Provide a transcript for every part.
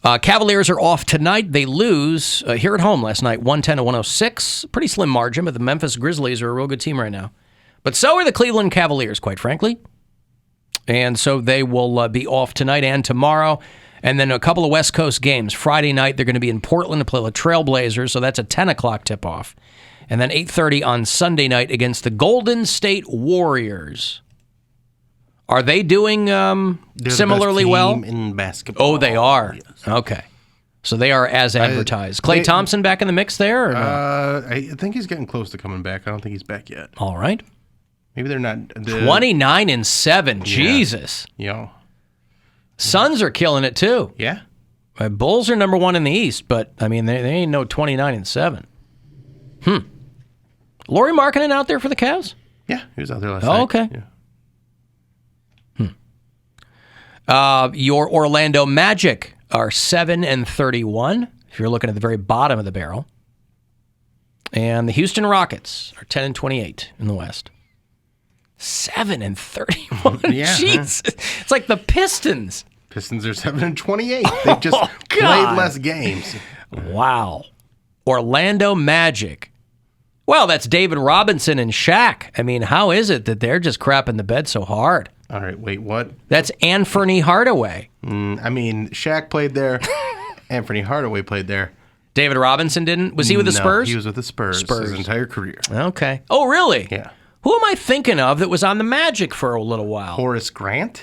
Cavaliers are off tonight. They lose here at home last night, 110 to 106. Pretty slim margin, but the Memphis Grizzlies are a real good team right now. But so are the Cleveland Cavaliers, quite frankly. And so they will be off tonight and tomorrow. And then a couple of West Coast games. Friday night, they're going to be in Portland to play the Trailblazers, so that's a 10 o'clock tip-off. And then 8:30 on Sunday night against the Golden State Warriors. Are they doing similarly well? In basketball. Oh, they are? Yes. Okay. So they are as advertised. Klay Thompson back in the mix there? Or no? I think he's getting close to coming back. I don't think he's back yet. All right. Maybe they're not. 29-7. Yeah. Jesus. Yeah. Suns are killing it, too. Yeah. Bulls are number one in the East, but, I mean, they ain't no 29-7. Lauri Markkanen out there for the Cavs? Yeah, he was out there last night. Okay. Yeah. Your Orlando Magic are 7-31, if you're looking at the very bottom of the barrel. And the Houston Rockets are 10-28 in the West. 7-31. Yeah. Jeez. It's like the Pistons. Pistons are 7-28. They've just played less games. Wow. Orlando Magic. Well, that's David Robinson and Shaq. I mean, how is it that they're just crapping the bed so hard? All right, wait, what? That's Anthony Hardaway. I mean, Shaq played there. Anthony Hardaway played there. David Robinson didn't? Was he with the Spurs? He was with the Spurs his entire career. Okay. Oh, really? Yeah. Who am I thinking of that was on the Magic for a little while? Horace Grant?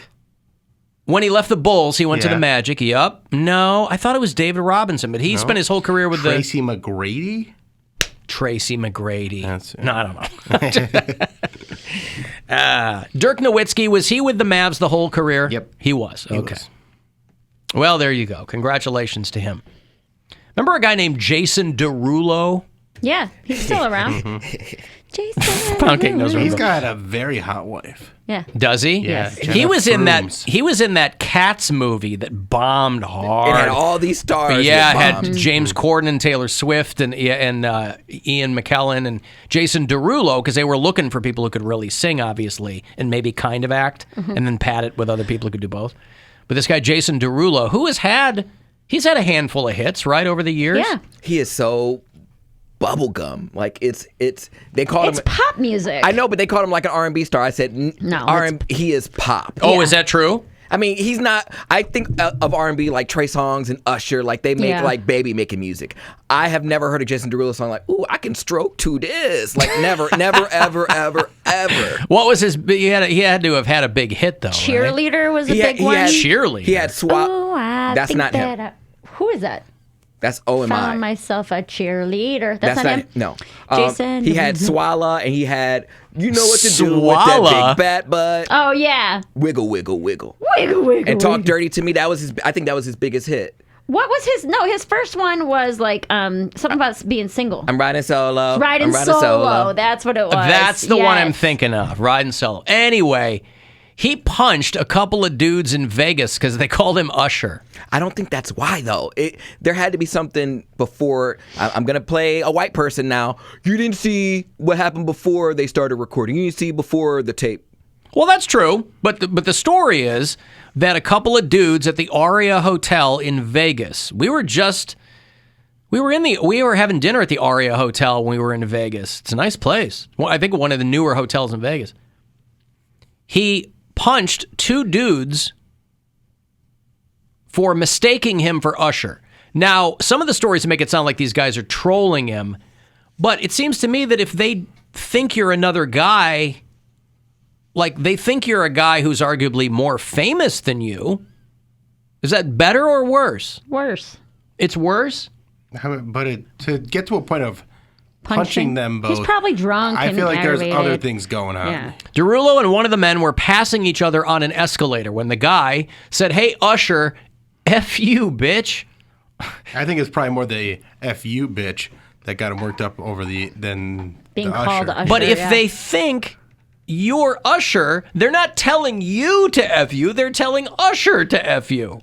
When he left the Bulls, he went to the Magic. Yup. No, I thought it was David Robinson, but he spent his whole career with Tracy McGrady? Tracy McGrady. No, I don't know. Dirk Nowitzki, was he with the Mavs the whole career? Yep. He was. Okay. Well, there you go. Congratulations to him. Remember a guy named Jason Derulo? Yeah, he's still around. Jason Poundcake knows He's got a very hot wife. Yeah. Does he? Yeah. He was in that. He was in that Cats movie that bombed hard. It had all these stars. Yeah, it had James Corden and Taylor Swift and Ian McKellen and Jason Derulo, because they were looking for people who could really sing, obviously, and maybe kind of act, and then pad it with other people who could do both. But this guy Jason Derulo, who he's had a handful of hits right over the years. Yeah. He is so bubblegum. Like they called him pop music. I know, but they called him like an R&B star. I said no. R&B, he is pop. Oh, is that true? I mean, he's not. I think of R&B like Trey Songz and Usher, like they make like baby making music. I have never heard a Jason Derulo song like, "Ooh, I can stroke to this." Like never, ever. What was his? He had to have had a big hit though. Cheerleader was a big one. Cheerleader. He had Swap. Oh, That's not him. Who is that? That's OMI. Found myself a cheerleader. That's not him? No. Jason. He had Swalla and he had You Know What to Do with Swalla? that big fat butt. Oh, yeah. Wiggle, wiggle, wiggle. Wiggle, wiggle. And Talk Dirty to Me, that was I think that was his biggest hit. What was his? No, his first one was like something about being single. I'm riding solo. Riding solo. That's what it was. That's the one I'm thinking of. Riding solo. Anyway, he punched a couple of dudes in Vegas because they called him Usher. I don't think that's why, though. There had to be something before. I'm going to play a white person now. You didn't see what happened before they started recording. You didn't see before the tape. Well, that's true. But the story is that a couple of dudes at the Aria Hotel in Vegas, we were having dinner at the Aria Hotel when we were in Vegas. It's a nice place. Well, I think one of the newer hotels in Vegas. He punched two dudes for mistaking him for Usher. Now, some of the stories make it sound like these guys are trolling him, but it seems to me that if they think you're another guy, like they think you're a guy who's arguably more famous than you, is that better or worse? Worse. It's worse? But to get to a point of punching them both. He's probably drunk. I feel like there's aggravated. other things going on. Yeah. Derulo and one of the men were passing each other on an escalator when the guy said, "Hey, Usher, F you, bitch." I think it's probably more the F you, bitch, that got him worked up over than being the called Usher. Usher. But if they think you're Usher, they're not telling you to F you, they're telling Usher to F you.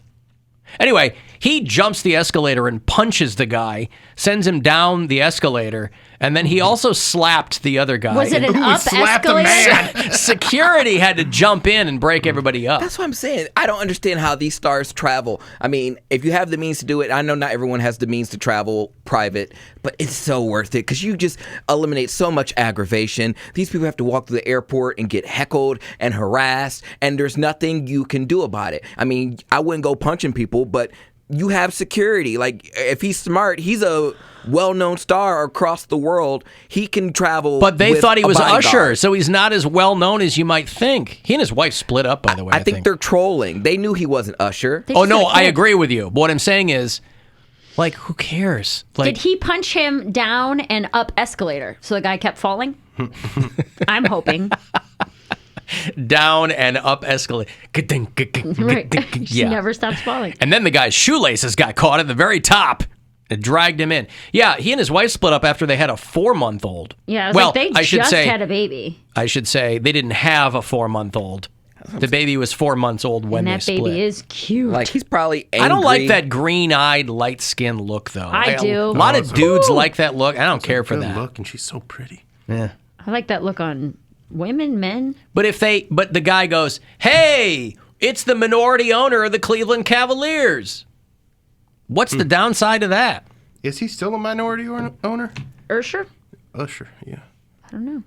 Anyway, he jumps the escalator and punches the guy, sends him down the escalator, And then he also slapped the other guy. Was it an Ooh, up slapped a escalator? man. Security had to jump in and break everybody up. That's what I'm saying. I don't understand how these stars travel. I mean, if you have the means to do it, I know not everyone has the means to travel private, but it's so worth it because you just eliminate so much aggravation. These people have to walk through the airport and get heckled and harassed, and there's nothing you can do about it. I mean, I wouldn't go punching people, but you have security. Like, if he's smart, he's a well-known star across the world. He can travel. But they with thought he a was bodyguard. Usher, so he's not as well-known as you might think. He and his wife split up, by the way. I think they're trolling. They knew he wasn't Usher. They Oh, just no, had a I kid. agree with you. But what I'm saying is, like, who cares? Like, Did he punch him down and up escalator so the guy kept falling? I'm hoping. down and up escalate. Right. She Yeah. never stops falling. And then the guy's shoelaces got caught at the very top. It dragged him in. Yeah, he and his wife split up after they had a 4-month-old. Yeah, I was well, like, they I should just say, had a baby. I should say they didn't have a 4-month-old. The baby was 4 months old when And they that split. baby is cute. Like, he's probably angry. I don't like that green-eyed, light-skinned look, though. I do. A lot of dudes Ooh. like that look. I don't care for Good that. look, and she's so pretty. Yeah. I like that look on women, men. But the guy goes, "Hey, it's the minority owner of the Cleveland Cavaliers." What's the downside of that? Is he still a minority owner? Ursher? Usher, yeah. I don't know.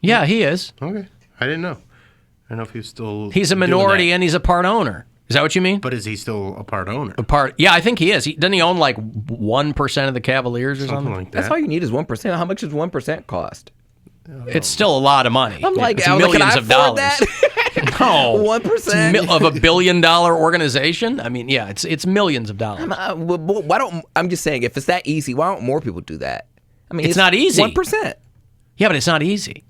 Yeah, he is. Okay, I didn't know. I don't know if he's still. He's a doing minority that. and he's a part owner. Is that what you mean? But is he still a part owner? Yeah, I think he is. Doesn't he own like 1% of the Cavaliers or Something something? like that. That's all you need is 1%. How much does 1% cost? It's still a lot of money. I'm like, it's I was like, millions can I of afford dollars. that? No, 1%? of $1 billion organization. I mean, yeah, it's millions of dollars. Why don't I'm just saying, if it's that easy, why don't more people do that? I mean, It's not easy. 1%. Yeah, but it's not easy.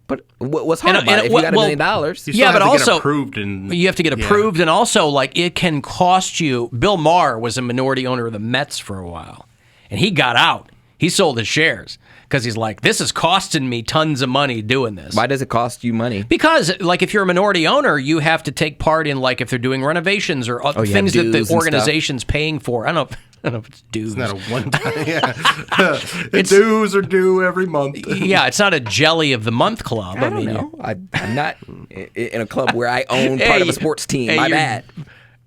But what's hard And- about and it? If you got $1 million, You still Yeah, have but to also get approved and you have to get approved, and also like it can cost you. Bill Maher was a minority owner of the Mets for a while, and he got out. He sold his shares because he's like, this is costing me tons of money doing this. why does it cost you money? Because, like, if you're a minority owner, you have to take part in, like, if they're doing renovations or you things have that dues the and stuff. organization's paying for. I don't know if it's dues. It's not a one-time. Yeah, dues are due every month. Yeah, it's not a jelly of the month club. I don't know. I'm not in a club where I own part of a sports team. hey, My you're- bad.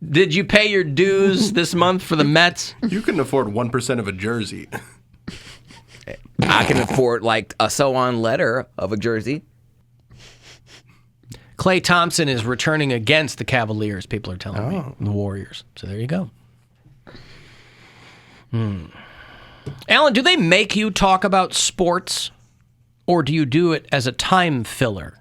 Did you pay your dues this month for the Mets? You can afford 1% of a jersey. I can afford like a sew-on letter of a jersey. Klay Thompson is returning against the Cavaliers, people are telling me. The Warriors. So there you go. Alan, do they make you talk about sports, or do you do it as a time filler?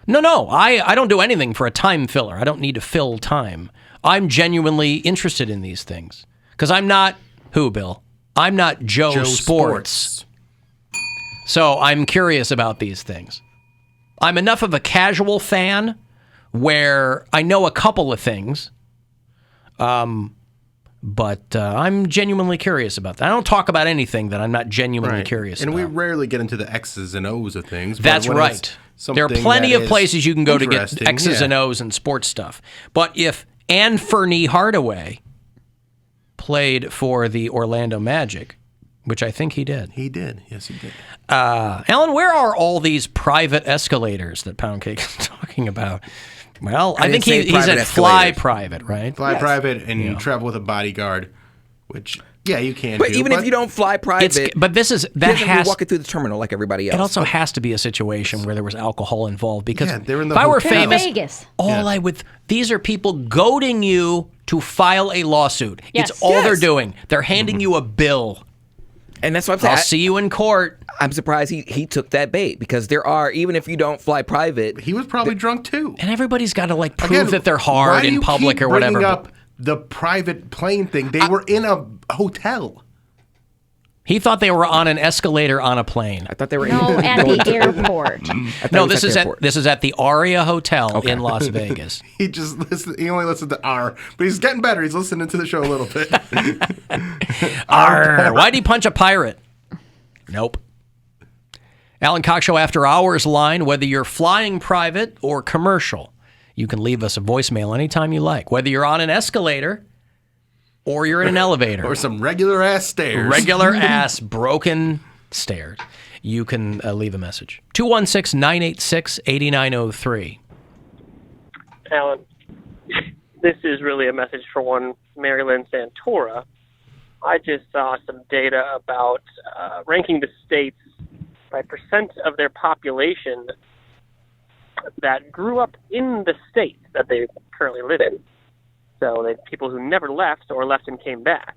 No, I don't do anything for a time filler. I don't need to fill time. I'm genuinely interested in these things. Because I'm not, who, Bill? I'm not Joe Sports. So I'm curious about these things. I'm enough of a casual fan where I know a couple of things, but I'm genuinely curious about that. I don't talk about anything that I'm not genuinely curious and about. we rarely get into the X's and O's of things. but That's when right. it's There are something plenty that of places you can go to get interesting, X's yeah. and O's and sports stuff. But if Anthony Hardaway played for the Orlando Magic, which I think he did. He did. Yes, he did. Alan, where are all these private escalators that Poundcake is talking about? Well, I think didn't say he's private at Fly escalators. Private, right? Fly private and travel with a bodyguard, which, yeah, you can But do. even if you don't fly private, But this is he that doesn't be has. walking through the terminal like everybody else. It also has to be a situation where there was alcohol involved because Yeah, they're in the if I were hotel. famous, Vegas. these are people goading you to file a lawsuit. Yes. It's all Yes. they're doing. They're handing you a bill. And that's what I'm saying. I'll see you in court. I'm surprised he took that bait because there are, even if you don't fly private, He was probably drunk too. And everybody's got to like prove Again, that they're why hard do in you public keep or whatever. bringing but up the private plane thing. They were in a hotel. He thought they were on an escalator on a plane. I thought they were No, in at the airport. No, this is at the Aria Hotel in Las Vegas. He just listened. He only listened to R, but he's getting better. He's listening to the show a little bit. Arr, why'd he punch a pirate? Nope. Alan Cox Show After Hours line, whether you're flying private or commercial, you can leave us a voicemail anytime you like. Whether you're on an escalator or you're in an elevator. Or some regular ass stairs. Regular ass broken stairs. You can leave a message. 216-986-8903. Alan, this is really a message for one Mary Lynn Santora. I just saw some data about ranking the states by percent of their population that grew up in the state that they currently live in. So they people who never left or left and came back.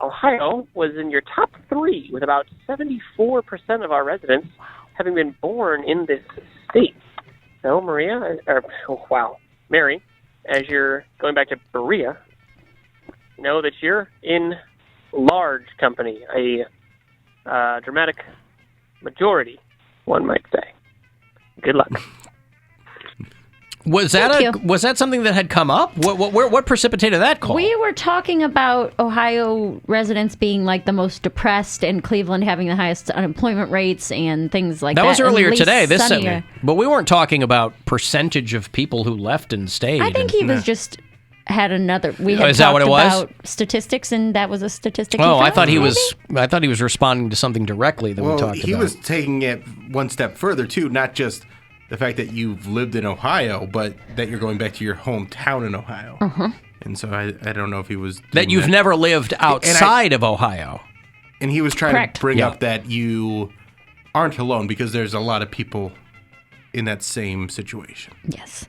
Ohio was in your top 3 with about 74% of our residents having been born in this state. So Mary, as you're going back to Berea, know that you're in large company, a dramatic majority, one might say. Good luck. Was that something that had come up? What precipitated that call? We were talking about Ohio residents being like the most depressed and Cleveland having the highest unemployment rates and things like that. That was earlier and today, this sunnier. segment. But we weren't talking about percentage of people who left and stayed. I think he was just had another. We had is that what talked it was? about statistics, and that was a statistic. Oh, he I found, thought he maybe? was. I thought he was responding to something directly that we talked about. He was taking it one step further too, not just the fact that you've lived in Ohio, but that you're going back to your hometown in Ohio. And so I don't know if he was that doing you've never lived outside of Ohio. And he was trying Correct. to bring Yeah. up that you aren't alone because there's a lot of people in that same situation. Yes.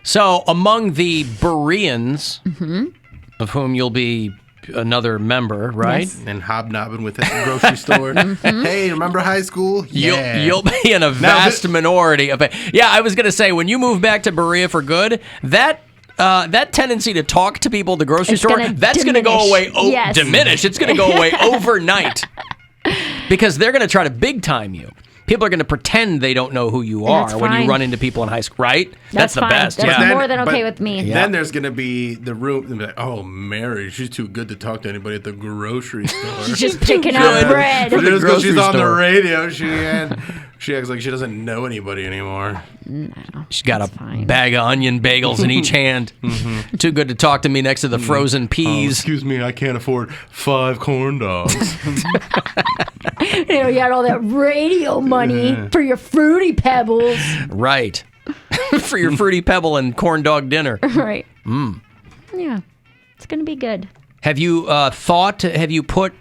So among the Bereans, of whom you'll be another member, right? Yes. And hobnobbing with at the grocery store. Hey, remember high school? Yeah. You'll be in a vast minority of it. Yeah, I was going to say, when you move back to Berea for good, that tendency to talk to people at the grocery store, that's going to go away. Yes. Diminish. It's going to go away overnight because they're going to try to big time you. People are going to pretend they don't know who you That's are when you fine. run into people in high school, right? That's the fine. best. That's Yeah. more than okay but with me. Yeah. Then there's going to be the room, and be like, oh, Mary, she's too good to talk to anybody at the grocery store. She's just picking out good. bread. For the Just 'cause grocery she's on the store. radio, she acts like she doesn't know anybody anymore. She's got a fine. bag of onion bagels in each hand. Too good to talk to me next to the frozen Oh, peas. excuse me, I can't afford 5 corn dogs. You know, you got all that radio money for your Fruity Pebbles. Right. For your Fruity Pebble and corn dog dinner. Right. Yeah. It's going to be good. Have you put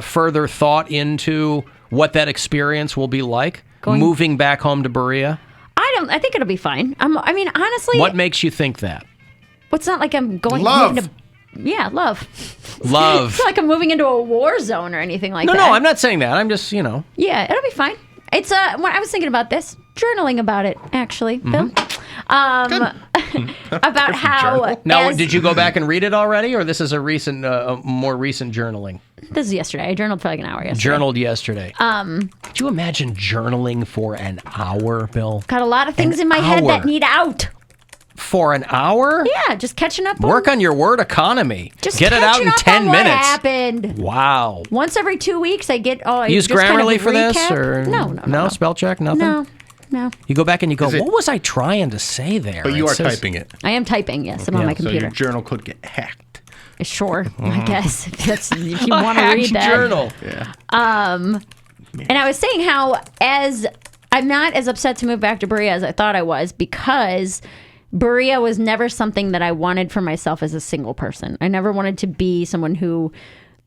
further thought into what that experience will be like? Moving back home to Berea? I think it'll be fine. I mean, honestly, What makes you think that? it's not like I'm going Love. moving to. Yeah, love. Love. It's not like I'm moving into a war zone or anything like that. No, I'm not saying that. I'm just, Yeah, it'll be fine. It's when I was thinking about this, journaling about it actually, Bill. About how Now, as- did you go back and read it already, or this is a recent, more recent journaling? This is yesterday. I journaled for like an hour yesterday. Journaled yesterday. Could you imagine journaling for an hour, Bill? Got a lot of things An in my head that hour. need out. For an hour? Yeah, just catching up. Work on your word economy. Just Get it out catching in up 10 on what minutes. happened. Wow. Once every 2 weeks, I get. Oh, I Use just kind of Grammarly for this, recap. or No. spell check, nothing. No. You go back and you go, Is it- what was I trying to say there? But you It are says- typing it. I am typing. Yes, I'm on my So computer. your journal could get hacked. Sure, I guess if you want to Hacked read that. journal. And I was saying how as I'm not as upset to move back to Berea as I thought I was because Berea was never something that I wanted for myself as a single person. I never wanted to be someone who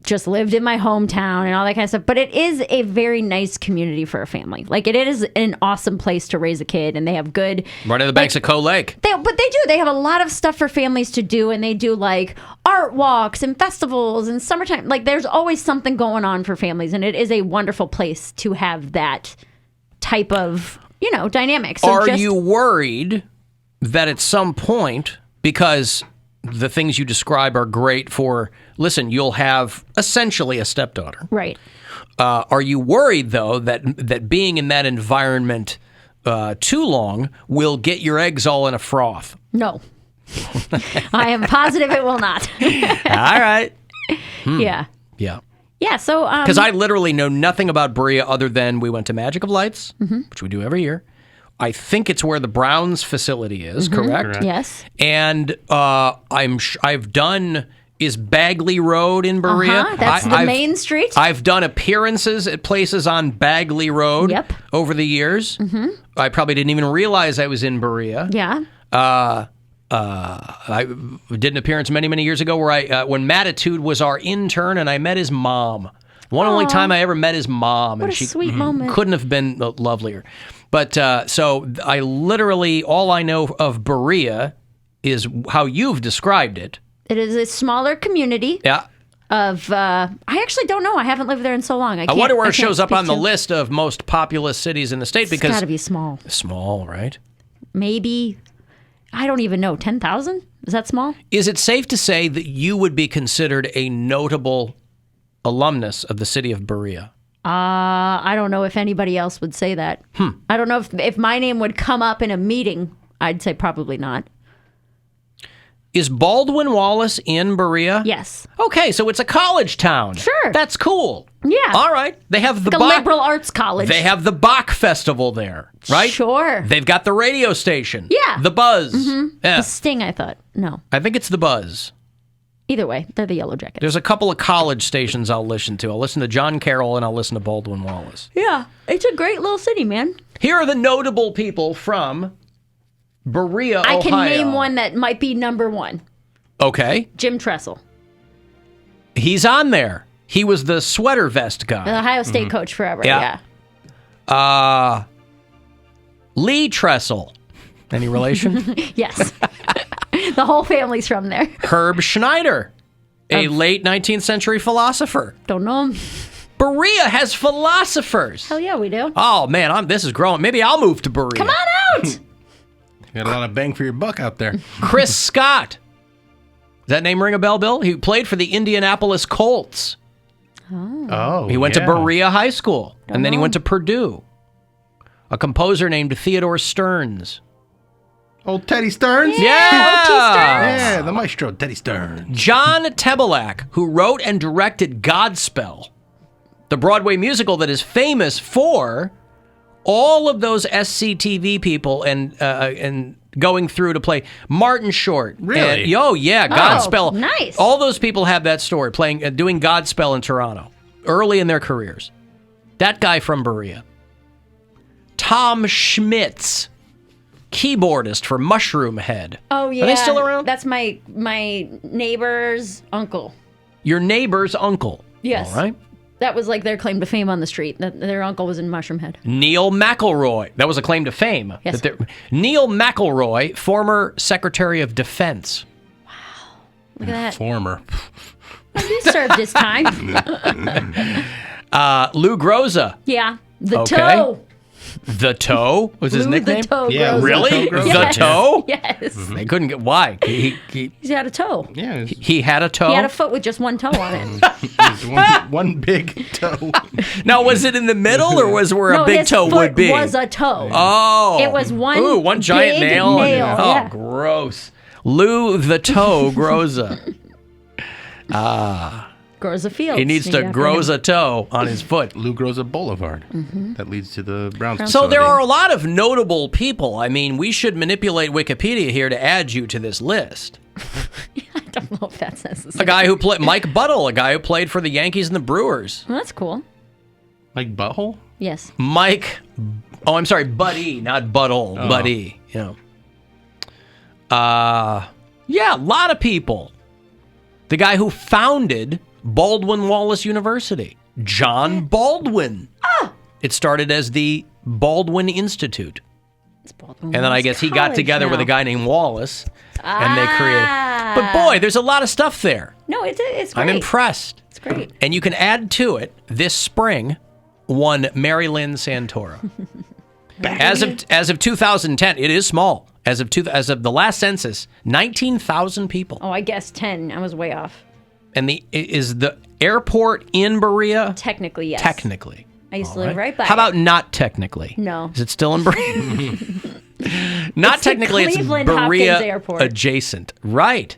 just lived in my hometown and all that kind of stuff. But it is a very nice community for a family. Like it is an awesome place to raise a kid, and they have good. Right on the banks of Coe Lake. But they do. They have a lot of stuff for families to do, and they do like art walks and festivals and summertime. Like there's always something going on for families, and it is a wonderful place to have that type of dynamic. So Are you worried that at some point, because the things you describe are great for, listen, you'll have essentially a stepdaughter. right? Are you worried, though, that being in that environment too long will get your eggs all in a froth? No, I am positive it will not. All right. Yeah. Yeah. So Because I literally know nothing about Berea other than we went to Magic of Lights, which we do every year. I think it's where the Browns facility is, correct? Yes. And I've done is Bagley Road in Berea. That's the main street. I've done appearances at places on Bagley Road over the years. I probably didn't even realize I was in Berea. Yeah. I did an appearance many years ago where when Mattitude was our intern and I met his mom. Only time I ever met his mom. What and a she sweet moment. couldn't have been lovelier. But so I literally, all I know of Berea is how you've described it. It is a smaller community. Yeah. I actually don't know. I haven't lived there in so long. I wonder where it shows up on the list of most populous cities in the state. It's got to be small. Small, right? Maybe, I don't even know, 10,000? Is that small? Is it safe to say that you would be considered a notable alumnus of the city of Berea? I don't know if anybody else would say that. I don't know if my name would come up in a meeting. I'd say probably not. Is Baldwin Wallace in Berea? Yes. Okay, so it's a college town. Sure. That's cool. Yeah. All right. They have the Like a liberal arts college. They have the Bach Festival there, right? Sure. They've got the radio station. Yeah. The Buzz. Yeah. The Sting, I thought. No. I think it's the Buzz. Either way, they're the Yellow Jackets. There's a couple of college stations I'll listen to. I'll listen to John Carroll and I'll listen to Baldwin Wallace. Yeah. It's a great little city, man. Here are the notable people from Berea, Ohio. I can name one that might be number one. Okay. Jim Tressel. He's on there. He was the sweater vest guy. The Ohio State coach forever. Yeah. Lee Tressel. Any relation? Yes. The whole family's from there. Herb Schneider, a late 19th century philosopher. Don't know him. Berea has philosophers. Hell yeah, we do. Oh, man, this is growing. Maybe I'll move to Berea. Come on out. Got a lot of bang for your buck out there. Chris Scott. Does that name ring a bell, Bill? He played for the Indianapolis Colts. Oh, He went to Berea High School, and then he went to Purdue. A composer named Theodore Stearns. Old Teddy Stearns? Yeah! Yeah, the maestro, Teddy Stearns. John Tebelak, who wrote and directed Godspell, the Broadway musical that is famous for all of those SCTV people and going through to play Martin Short. Really? Godspell. Nice. All those people have that story, doing Godspell in Toronto early in their careers. That guy from Berea. Tom Schmitz, keyboardist for Mushroom Head. Oh, yeah. Are they still around? That's my neighbor's uncle. Your neighbor's uncle. Yes. All right. That was like their claim to fame on the street. That their uncle was in Mushroom Head. Neil McElroy. That was a claim to fame. Yes. Neil McElroy, former Secretary of Defense. Look at that. Former. Well, he served his time. Lou Groza. Yeah. The Okay. Toe. The Toe was his Lou nickname? The Toe. Yeah, Groza. Really? The Toe Groza? The Yes. Toe? Yes. They couldn't get why. He He's had a toe. Yeah, he had a toe. He had a foot with just one toe on it. it's one big toe. Now, was it in the middle or was where No, a big his toe foot would be? was a toe. Oh. It was one Ooh, one giant big nail. nail, Oh, yeah. gross. Lou the Toe Groza. Grows a field. He needs to grows a toe on his foot. Lou Groza Boulevard. That leads to the Browns So facility. there are a lot of notable people. I mean, we should manipulate Wikipedia here to add you to this list. I don't know if that's necessary. A guy who played Mike Buttle, a guy who played for the Yankees and the Brewers. Well, that's cool. Like Butthole? Yes. Buddy, not Buttle, Oh. Buddy. Yeah, a lot of people. The guy who founded Baldwin Wallace University, John Baldwin. It started as the Baldwin Institute. It's Baldwin And then I Wallace guess he got College together with a now. guy named Wallace, and they created. But boy, there's a lot of stuff there. No, it's great. I'm impressed. It's great. And you can add to it this spring, one Mary Lynn Santora. As of 2010, it is small. As of the last census, 19,000 people. Oh, I guess 10. I was way off. And is the airport in Berea? Technically, yes. Technically. I used to live right by How it. about not technically? No. Is it still in Berea? Not It's the technically, it's Cleveland Berea Hopkins Airport. adjacent. Right.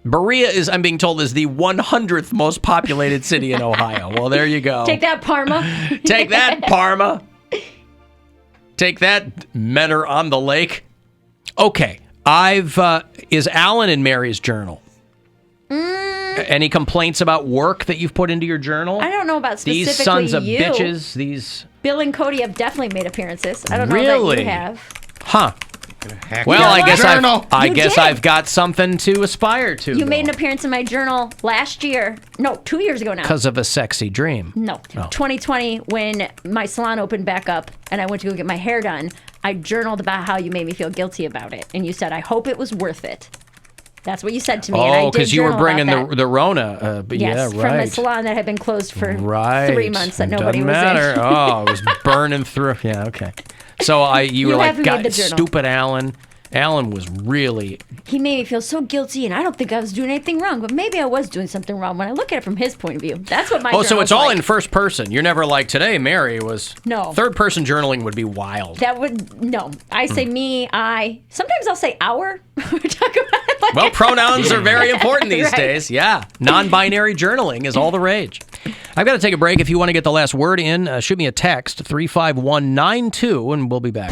Berea is, I'm being told, is the 100th most populated city in Ohio. Well, there you go. Take that, Parma. Take that, Parma. Take that, men are on the lake. Okay. Is Alan in Mary's journal? Any complaints about work that you've put into your journal? I don't know about specifically these sons of you. bitches. These Bill and Cody have definitely made appearances. I don't know Really? that you have. Huh. Well, I guess You did. I've got something to aspire to. You made an appearance in my journal last year. No, 2 years ago now. because of a sexy dream. No. Oh. 2020, when my salon opened back up and I went to go get my hair done, I journaled about how you made me feel guilty about it. And you said, I hope it was worth it. That's what you said to me. and I Oh, did because you were journal bringing about that. the Rona. But Yes, yeah, from the right. salon that had been closed for Right. 3 months that nobody Doesn't was matter. in. Oh, it was burning through. Yeah, okay. So you were like, haven't made the journal. stupid Alan. Alan was really. He made me feel so guilty, and I don't think I was doing anything wrong, but maybe I was doing something wrong when I look at it from his point of view. That's what my Oh, so journal's it's all like. in first person. You're never like, today Mary was. No. Third person journaling would be wild. That would, no. I say me, I. Sometimes I'll say our. We talk about it like Well, pronouns are very important these Right. days. Yeah. Non-binary journaling is all the rage. I've got to take a break. If you want to get the last word in, shoot me a text, 35192, and we'll be back.